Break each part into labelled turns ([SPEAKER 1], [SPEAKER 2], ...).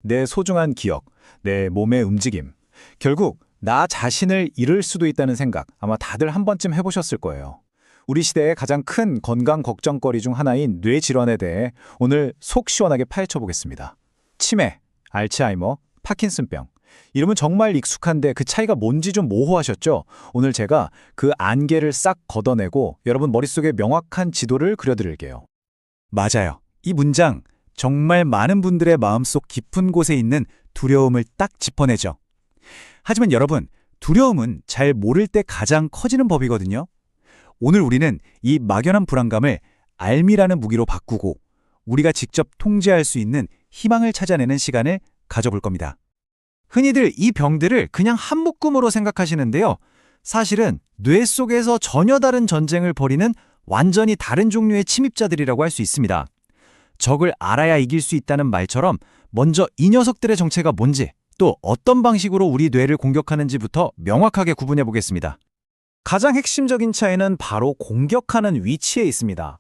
[SPEAKER 1] 내 소중한 기억, 내 몸의 움직임. 결국 나 자신을 잃을 수도 있다는 생각 아마 다들 한 번쯤 해보셨을 거예요. 우리 시대의 가장 큰 건강 걱정거리 중 하나인 뇌 질환에 대해 오늘 속 시원하게 파헤쳐 보겠습니다. 치매, 알츠하이머, 파킨슨병. 이름은 정말 익숙한데 그 차이가 뭔지 좀 모호하셨죠? 오늘 제가 그 안개를 싹 걷어내고 여러분 머릿속에 명확한 지도를 그려드릴게요. 맞아요. 이 문장 정말 많은 분들의 마음속 깊은 곳에 있는 두려움을 딱 짚어내죠. 하지만 여러분, 두려움은 잘 모를 때 가장 커지는 법이거든요. 오늘 우리는 이 막연한 불안감을 알미라는 무기로 바꾸고 우리가 직접 통제할 수 있는 희망을 찾아내는 시간을 가져볼 겁니다. 흔히들 이 병들을 그냥 한 묶음으로 생각하시는데요. 사실은 뇌 속에서 전혀 다른 전쟁을 벌이는 완전히 다른 종류의 침입자들이라고 할 수 있습니다. 적을 알아야 이길 수 있다는 말처럼 먼저 이 녀석들의 정체가 뭔지 또 어떤 방식으로 우리 뇌를 공격하는지부터 명확하게 구분해 보겠습니다. 가장 핵심적인 차이는 바로 공격하는 위치에 있습니다.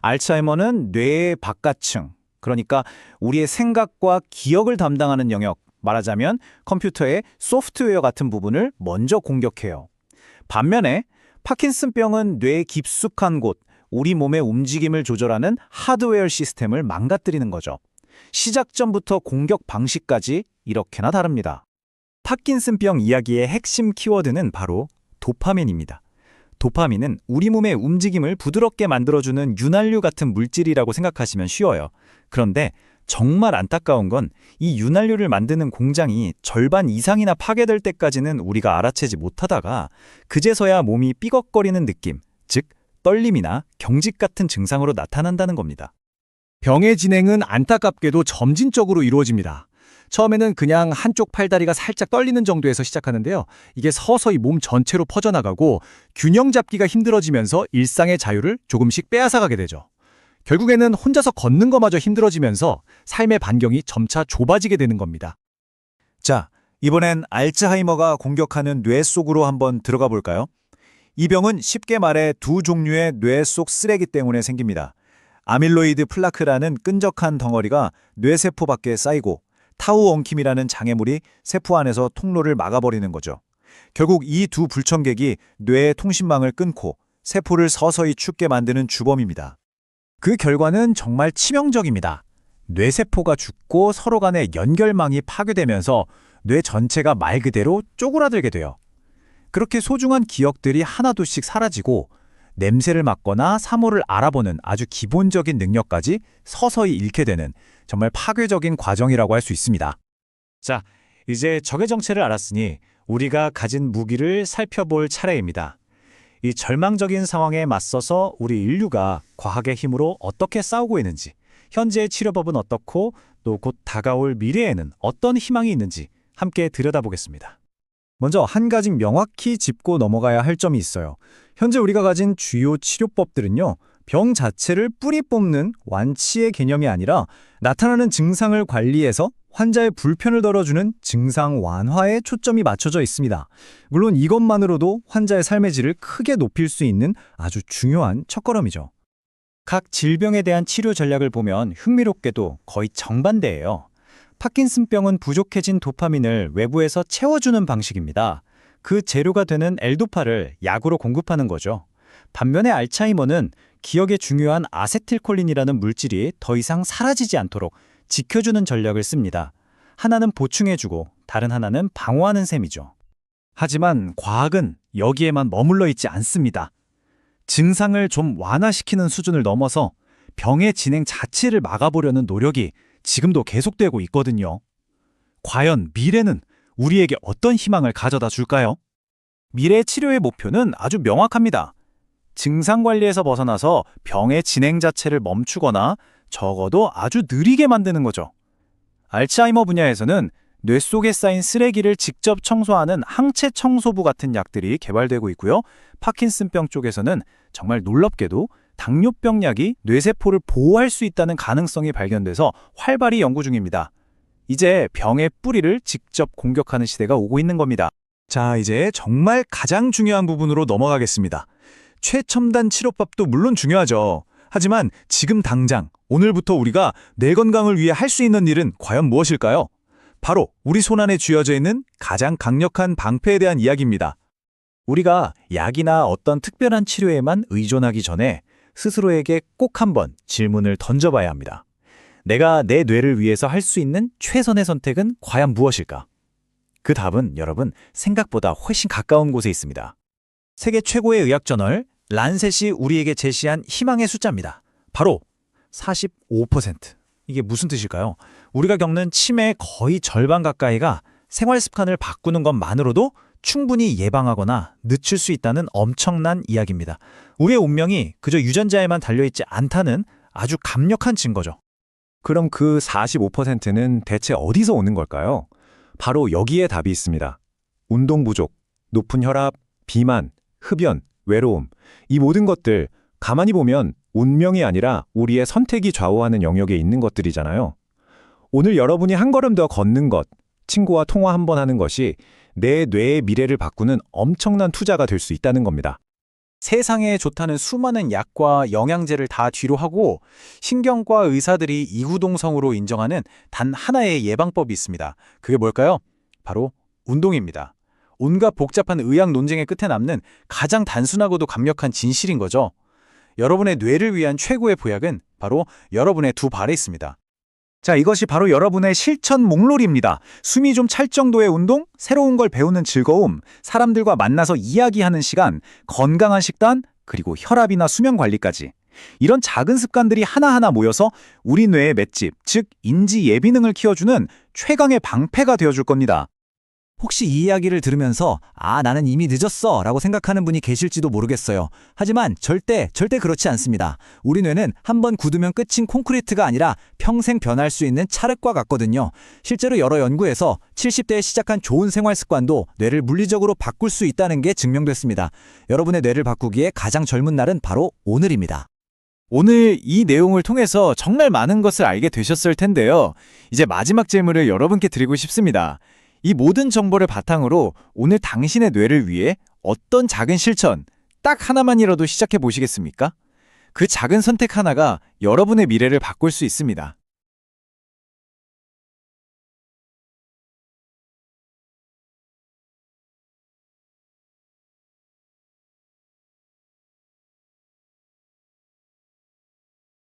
[SPEAKER 1] 알츠하이머는 뇌의 바깥층, 그러니까 우리의 생각과 기억을 담당하는 영역, 말하자면 컴퓨터의 소프트웨어 같은 부분을 먼저 공격해요. 반면에 파킨슨병은 뇌의 깊숙한 곳, 우리 몸의 움직임을 조절하는 하드웨어 시스템을 망가뜨리는 거죠. 시작점부터 공격 방식까지 이렇게나 다릅니다. 파킨슨병 이야기의 핵심 키워드는 바로 도파민입니다. 도파민은 우리 몸의 움직임을 부드럽게 만들어주는 윤활유 같은 물질이라고 생각하시면 쉬워요. 그런데 정말 안타까운 건 이 윤활유를 만드는 공장이 절반 이상이나 파괴될 때까지는 우리가 알아채지 못하다가 그제서야 몸이 삐걱거리는 느낌, 즉 떨림이나 경직 같은 증상으로 나타난다는 겁니다. 병의 진행은 안타깝게도 점진적으로 이루어집니다. 처음에는 그냥 한쪽 팔다리가 살짝 떨리는 정도에서 시작하는데요. 이게 서서히 몸 전체로 퍼져나가고 균형 잡기가 힘들어지면서 일상의 자유를 조금씩 빼앗아가게 되죠. 결국에는 혼자서 걷는 것마저 힘들어지면서 삶의 반경이 점차 좁아지게 되는 겁니다. 자, 이번엔 알츠하이머가 공격하는 뇌 속으로 한번 들어가 볼까요? 이 병은 쉽게 말해 두 종류의 뇌 속 쓰레기 때문에 생깁니다. 아밀로이드 플라크라는 끈적한 덩어리가 뇌세포 밖에 쌓이고 타우엉킴이라는 장애물이 세포 안에서 통로를 막아버리는 거죠. 결국 이 두 불청객이 뇌의 통신망을 끊고 세포를 서서히 죽게 만드는 주범입니다. 그 결과는 정말 치명적입니다. 뇌세포가 죽고 서로 간의 연결망이 파괴되면서 뇌 전체가 말 그대로 쪼그라들게 돼요. 그렇게 소중한 기억들이 하나둘씩 사라지고 냄새를 맡거나 사물을 알아보는 아주 기본적인 능력까지 서서히 잃게 되는 정말 파괴적인 과정이라고 할 수 있습니다. 자, 이제 적의 정체를 알았으니 우리가 가진 무기를 살펴볼 차례입니다. 이 절망적인 상황에 맞서서 우리 인류가 과학의 힘으로 어떻게 싸우고 있는지, 현재의 치료법은 어떻고 또 곧 다가올 미래에는 어떤 희망이 있는지 함께 들여다보겠습니다. 먼저 한 가지 명확히 짚고 넘어가야 할 점이 있어요. 현재 우리가 가진 주요 치료법들은요, 병 자체를 뿌리 뽑는 완치의 개념이 아니라 나타나는 증상을 관리해서 환자의 불편을 덜어주는 증상 완화에 초점이 맞춰져 있습니다. 물론 이것만으로도 환자의 삶의 질을 크게 높일 수 있는 아주 중요한 첫걸음이죠. 각 질병에 대한 치료 전략을 보면 흥미롭게도 거의 정반대예요. 파킨슨병은 부족해진 도파민을 외부에서 채워주는 방식입니다. 그 재료가 되는 L도파를 약으로 공급하는 거죠. 반면에 알츠하이머는 기억에 중요한 아세틸콜린이라는 물질이 더 이상 사라지지 않도록 지켜주는 전략을 씁니다. 하나는 보충해주고 다른 하나는 방어하는 셈이죠. 하지만 과학은 여기에만 머물러 있지 않습니다. 증상을 좀 완화시키는 수준을 넘어서 병의 진행 자체를 막아보려는 노력이 지금도 계속되고 있거든요. 과연 미래는 우리에게 어떤 희망을 가져다 줄까요? 미래 치료의 목표는 아주 명확합니다. 증상 관리에서 벗어나서 병의 진행 자체를 멈추거나 적어도 아주 느리게 만드는 거죠. 알츠하이머 분야에서는 뇌 속에 쌓인 쓰레기를 직접 청소하는 항체 청소부 같은 약들이 개발되고 있고요. 파킨슨병 쪽에서는 정말 놀랍게도 당뇨병 약이 뇌세포를 보호할 수 있다는 가능성이 발견돼서 활발히 연구 중입니다. 이제 병의 뿌리를 직접 공격하는 시대가 오고 있는 겁니다. 자, 이제 정말 가장 중요한 부분으로 넘어가겠습니다. 최첨단 치료법도 물론 중요하죠. 하지만 지금 당장 오늘부터 우리가 뇌 건강을 위해 할 수 있는 일은 과연 무엇일까요?
[SPEAKER 2] 바로 우리 손안에 쥐어져 있는 가장 강력한 방패에 대한 이야기입니다.
[SPEAKER 1] 우리가 약이나 어떤 특별한 치료에만 의존하기 전에 스스로에게 꼭 한번 질문을 던져봐야 합니다. 내가 내 뇌를 위해서 할 수 있는 최선의 선택은 과연 무엇일까? 그 답은 여러분 생각보다 훨씬 가까운 곳에 있습니다. 세계 최고의 의학 저널 란셋이 우리에게 제시한 희망의 숫자입니다. 바로 45%. 이게 무슨 뜻일까요? 우리가 겪는 치매의 거의 절반 가까이가 생활 습관을 바꾸는 것만으로도 충분히 예방하거나 늦출 수 있다는 엄청난 이야기입니다. 우리의 운명이 그저 유전자에만 달려있지 않다는 아주 강력한 증거죠.
[SPEAKER 3] 그럼 그 45%는 대체 어디서 오는 걸까요? 바로 여기에 답이 있습니다. 운동 부족, 높은 혈압, 비만, 흡연, 외로움, 이 모든 것들 가만히 보면 운명이 아니라 우리의 선택이 좌우하는 영역에 있는 것들이잖아요. 오늘 여러분이 한 걸음 더 걷는 것, 친구와 통화 한번 하는 것이 내 뇌의 미래를 바꾸는 엄청난 투자가 될 수 있다는 겁니다.
[SPEAKER 1] 세상에 좋다는 수많은 약과 영양제를 다 뒤로 하고 신경과 의사들이 이구동성으로 인정하는 단 하나의 예방법이 있습니다. 그게 뭘까요? 바로 운동입니다. 온갖 복잡한 의학 논쟁의 끝에 남는 가장 단순하고도 강력한 진실인 거죠. 여러분의 뇌를 위한 최고의 보약은 바로 여러분의 두 발에 있습니다. 자, 이것이 바로 여러분의 실천 목록입니다. 숨이 좀 찰 정도의 운동, 새로운 걸 배우는 즐거움, 사람들과 만나서 이야기하는 시간, 건강한 식단, 그리고 혈압이나 수면 관리까지. 이런 작은 습관들이 하나하나 모여서 우리 뇌의 맷집, 즉 인지 예비능을 키워주는 최강의 방패가 되어줄 겁니다.
[SPEAKER 4] 혹시 이 이야기를 들으면서 나는 이미 늦었어 라고 생각하는 분이 계실지도 모르겠어요. 하지만 절대 그렇지 않습니다. 우리 뇌는 한번 굳으면 끝인 콘크리트가 아니라 평생 변할 수 있는 찰흙과 같거든요. 실제로 여러 연구에서 70대에 시작한 좋은 생활 습관도 뇌를 물리적으로 바꿀 수 있다는 게 증명됐습니다. 여러분의 뇌를 바꾸기에 가장 젊은 날은 바로 오늘입니다.
[SPEAKER 1] 오늘 이 내용을 통해서 정말 많은 것을 알게 되셨을 텐데요. 이제 마지막 질문을 여러분께 드리고 싶습니다. 이 모든 정보를 바탕으로 오늘 당신의 뇌를 위해 어떤 작은 실천, 딱 하나만이라도 시작해 보시겠습니까? 그 작은 선택 하나가 여러분의 미래를 바꿀 수 있습니다.